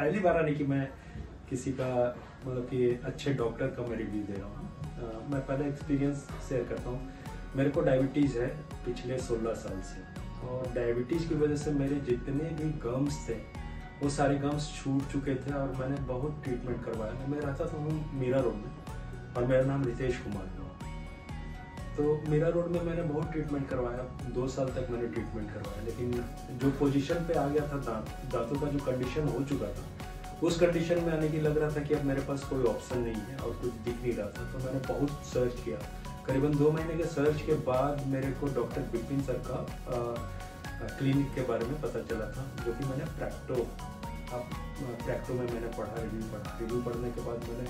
पहली बार आने की मैं किसी का मतलब कि अच्छे डॉक्टर का मैं रिव्यू दे रहा हूँ। मैं पहले एक्सपीरियंस शेयर करता हूँ। मेरे को डायबिटीज़ है पिछले 16 साल से, और डायबिटीज़ की वजह से मेरे जितने भी गम्स थे वो सारे गम्स छूट चुके थे, और मैंने बहुत ट्रीटमेंट करवाया। मैं रहता था मीरा रोड में, और मेरा नाम रितेश कुमार है। तो मीरा रोड में मैंने बहुत ट्रीटमेंट करवाया, 2 साल तक मैंने ट्रीटमेंट करवाया, लेकिन जो पोजीशन पे आ गया था दांतों का जो कंडीशन हो चुका था, उस कंडीशन में आने की लग रहा था कि अब मेरे पास कोई ऑप्शन नहीं है और कुछ दिख नहीं रहा था। तो मैंने बहुत सर्च किया। करीबन 2 महीने के सर्च के बाद मेरे को डॉक्टर बिपिन सर का क्लिनिक के बारे में पता चला था, जो कि मैंने प्रैक्टो में मैंने पढ़ा, रिव्यू पढ़ने के बाद मैंने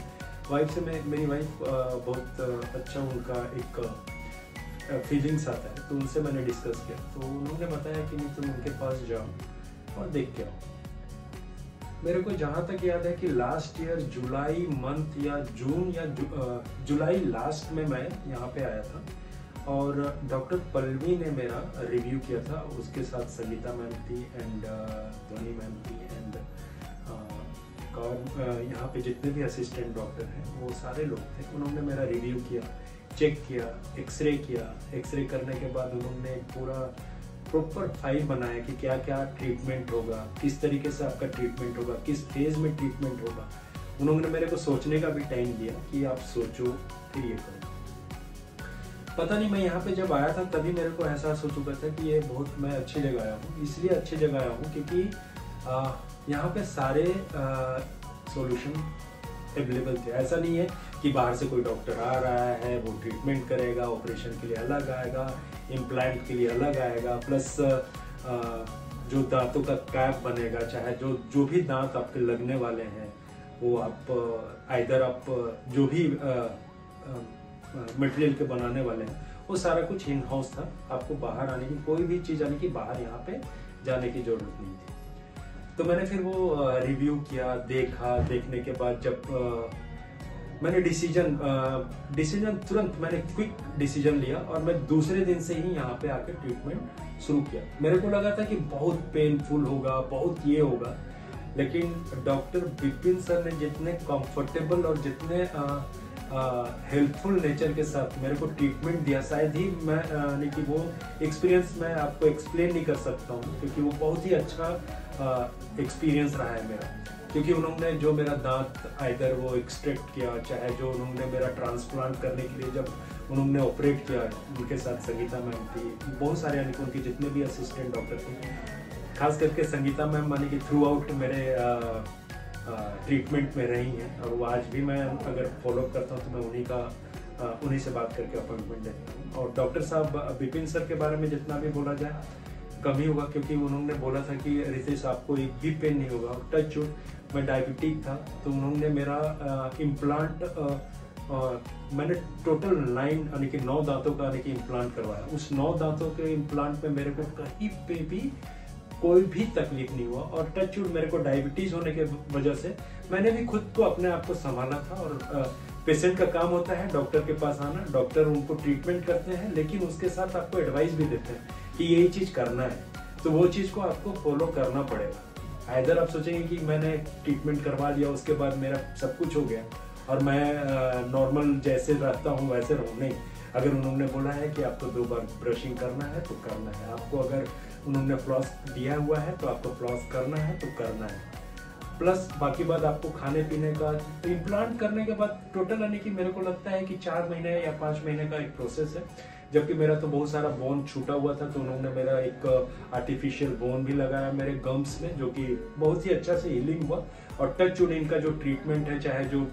वाइफ से मेरी वाइफ बहुत अच्छा उनका एक फीलिंग्स आता है, तो उनसे मैंने डिस्कस किया। तो उन्होंने बताया कि नहीं, तुम उनके पास जाओ और देख के आओ। मेरे को जहाँ तक याद है कि लास्ट ईयर जुलाई मंथ या जून या जुलाई लास्ट में मैं यहाँ पे आया था, और डॉक्टर पल्लवी ने मेरा रिव्यू किया था। उसके साथ संगीता मैम थी एंड धोनी मैम थी एंड यहाँ पे जितने भी असिस्टेंट डॉक्टर हैं वो सारे लोग थे। उन्होंने मेरा रिव्यू किया, चेक किया, एक्सरे किया। एक्सरे करने के बाद उन्होंने पूरा प्रॉपर फाइल बनाया कि क्या क्या ट्रीटमेंट होगा, किस तरीके से आपका ट्रीटमेंट होगा, किस फेज में ट्रीटमेंट होगा। उन्होंने मेरे को सोचने का भी टाइम दिया कि आप सोचो फिर ये करो। पता नहीं, मैं यहाँ पे जब आया था तभी मेरे को एहसास हो चुका था कि ये बहुत मैं अच्छी जगह आया हूँ। इसलिए अच्छी जगह आया हूँ क्योंकि यहाँ पे सारे सॉल्यूशन अवेलेबल थे। ऐसा नहीं है कि बाहर से कोई डॉक्टर आ रहा है, वो ट्रीटमेंट करेगा, ऑपरेशन के लिए अलग आएगा, इम्प्लांट के लिए अलग आएगा, प्लस जो दांतों का कैप बनेगा, चाहे जो भी दांत आपके लगने वाले हैं वो आप आइदर आप जो भी मटेरियल के बनाने वाले हैं वो सारा कुछ इन हाउस था। आपको बाहर आने की, कोई भी चीज़ आने की बाहर यहाँ पे जाने की जरूरत नहीं थी। तो मैंने फिर वो रिव्यू किया, देखा। देखने के बाद जब मैंने डिसीजन तुरंत मैंने क्विक डिसीजन लिया, और मैं दूसरे दिन से ही यहाँ पे आकर ट्रीटमेंट शुरू किया। मेरे को लगा था कि बहुत पेनफुल होगा, बहुत ये होगा, लेकिन डॉक्टर बिपिन सर ने जितने कंफर्टेबल और जितने हेल्पफुल नेचर के साथ मेरे को ट्रीटमेंट दिया, शायद ही मैं कि वो एक्सपीरियंस मैं आपको एक्सप्लेन नहीं कर सकता हूँ, क्योंकि वो बहुत ही अच्छा एक्सपीरियंस रहा है मेरा। क्योंकि उन्होंने जो मेरा दांत आइदर वो एक्सट्रैक्ट किया, चाहे जो उन्होंने मेरा ट्रांसप्लांट करने के लिए जब उन्होंने ऑपरेट किया, उनके साथ संगीता मैम थी, बहुत सारे यानी कि उनके जितने भी असिस्टेंट डॉक्टर थे, खास करके संगीता मैम मानी कि थ्रू आउट मेरे ट्रीटमेंट में रही हैं, और वो आज भी मैं अगर फॉलोअप करता हूँ तो मैं उन्हीं से बात करके अपॉइंटमेंट देता हूँ। और डॉक्टर साहब बिपिन सर के बारे में जितना भी बोला जाए कम ही होगा, क्योंकि उन्होंने बोला था कि रितेश आपको एक भी पेन नहीं होगा। और टच वुड, मैं डायबिटिक था, तो उन्होंने मेरा इम्प्लांट मैंने टोटल 9 दांतों का इम्प्लांट करवाया। उस 9 दांतों के इम्प्लांट में मेरे को कहीं पे भी कोई भी तकलीफ नहीं हुआ। और टच वुड, मेरे को डायबिटीज होने के वजह से मैंने भी खुद को अपने आप को संभाला था। और पेशेंट का काम होता है डॉक्टर के पास आना, डॉक्टर उनको ट्रीटमेंट करते हैं, लेकिन उसके साथ आपको एडवाइस भी देते हैं कि यही चीज करना है, तो वो चीज को आपको फॉलो करना पड़ेगा। आइदर आप सोचेंगे कि मैंने ट्रीटमेंट करवा लिया, उसके बाद मेरा सब कुछ हो गया और मैं नॉर्मल जैसे रहता हूँ वैसे रहूँ, नहीं। अगर उन्होंने बोला है कि आपको 2 बार ब्रशिंग करना है तो करना है, आपको अगर उन्होंने फ्लॉस दिया हुआ है तो आपको फ्लॉस करना है तो करना है, प्लस बाकी बात आपको खाने पीने का। तो इम्प्लांट करने के बाद टोटल यानी कि मेरे को लगता है कि 4 महीने या 5 महीने का एक प्रोसेस है। जबकि मेरा तो बहुत सारा बोन छूटा हुआ था, तो उन्होंने मेरा एक आर्टिफिशियल बोन भी लगाया मेरे गम्स में, जो कि बहुत ही अच्छा से हीलिंग हुआ। और टच वुड, इनका जो ट्रीटमेंट है, चाहे जो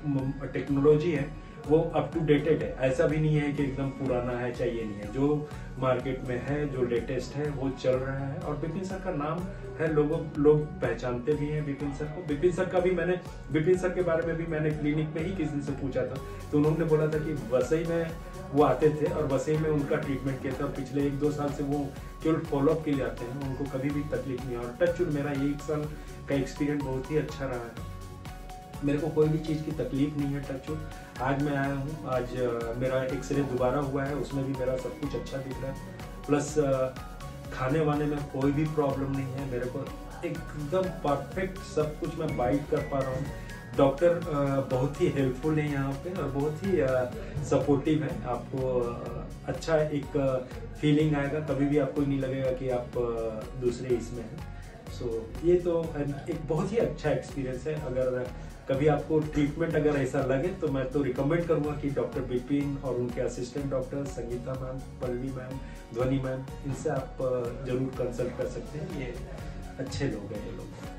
टेक्नोलॉजी है, वो अप टू डेटेड है। ऐसा भी नहीं है कि एकदम पुराना है, चाहिए नहीं है। जो मार्केट में है, जो लेटेस्ट है, वो चल रहा है। और बिपिन सर का नाम है, लोग पहचानते भी हैं बिपिन सर को। बिपिन सर का भी बिपिन सर के बारे में भी मैंने क्लिनिक में ही किसी दिन से पूछा था, तो उन्होंने बोला था कि वसई में वो आते थे और वसई में उनका ट्रीटमेंट किया था। और पिछले 1-2 साल से वो केवल फॉलोअप के लिए आते हैं, उनको कभी भी तकलीफ नहीं है। और टच वुड, मेरा 1 साल का एक्सपीरियंस बहुत ही अच्छा रहा है, मेरे को कोई भी चीज़ की तकलीफ नहीं है। टच वुड, आज मैं आया हूँ, आज मेरा एक्सरे दोबारा हुआ है, उसमें भी मेरा सब कुछ अच्छा दिख रहा है। प्लस खाने वाने में कोई भी प्रॉब्लम नहीं है मेरे को। एकदम परफेक्ट सब कुछ मैं बाइट कर पा रहा हूँ। डॉक्टर बहुत ही हेल्पफुल है यहाँ पे और बहुत ही सपोर्टिव है। आपको अच्छा एक फीलिंग आएगा, कभी भी आपको नहीं लगेगा कि आप दूसरे इसमें हैं। सो ये तो एक बहुत ही अच्छा एक्सपीरियंस है। अगर कभी आपको ट्रीटमेंट अगर ऐसा लगे तो मैं तो रिकमेंड करूँगा कि डॉक्टर बिपिन और उनके assistant doctor Sangeeta ma'am, Pallavi ma'am, ध्वनि मैम, इनसे आप जरूर कंसल्ट कर सकते हैं। ये अच्छे लोग हैं ये लोग।